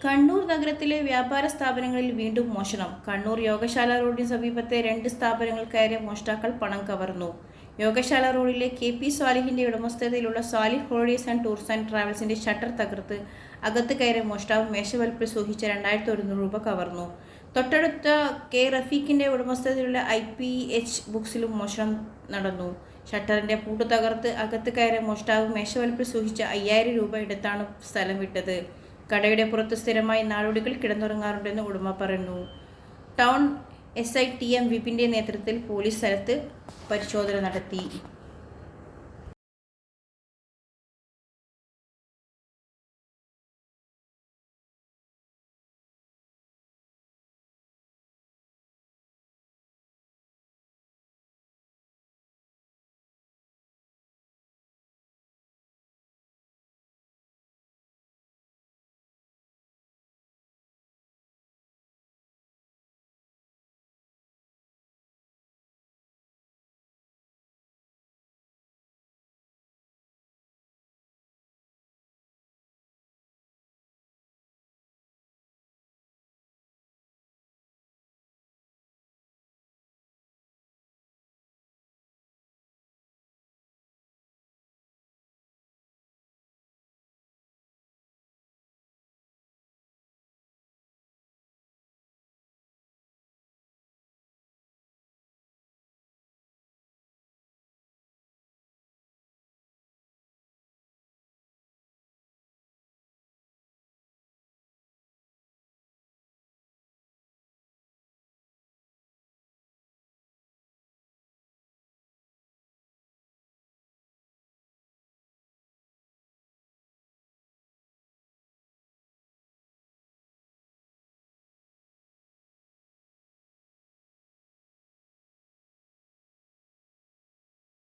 കണ്ണൂർ നഗരത്തിലെ വ്യാപാര സ്ഥാപനങ്ങളിൽ വീണ്ടും മോഷണം. കണ്ണൂർ യോഗശാല റോഡിന് സമീപത്തെ 2 സ്ഥാപനങ്ങൾ കയറിയ മോഷ്ടാക്കൾ പണം കവർന്നു. യോഗശാല റോഡിലെ KP സ്വാലിഹിന്റെ ഉടമസ്ഥതയിലുള്ള Swalih holidays and tours and ട്രാവൽസിന്റെ ഷട്ടർ തകർത്ത് അകത്ത് കയറിയ മോഷ്ടാവ് മേശവലിപ്പിൽ സൂക്ഷിച്ച 2100 രൂപ കവർന്നു. തൊട്ടടുത്ത K റഫീഖിന്റെ ഉടമസ്ഥതയിലുള്ള IPH ബുക്സിലും മോഷണം നടന്നു. ഷട്ടറിന്റെ പൂട്ട് തകർത്ത് അകത്ത് കയറിയ മോഷ്ടാവ് മേശവലിപ്പിൽ സൂക്ഷിച്ച 5000 രൂപ എടുത്താണ് സ്ഥലം വിട്ടത്. കടയുടെ പുറത്ത് സ്ഥിരമായി നാടോടികൾ കിടന്നുറങ്ങാറുണ്ടെന്ന് ഉടമ പറഞ്ഞു. ടൗൺ SI TM വിപിന്റെ നേതൃത്വത്തിൽ പോലീസ് സ്ഥലത്ത് പരിശോധന നടത്തി.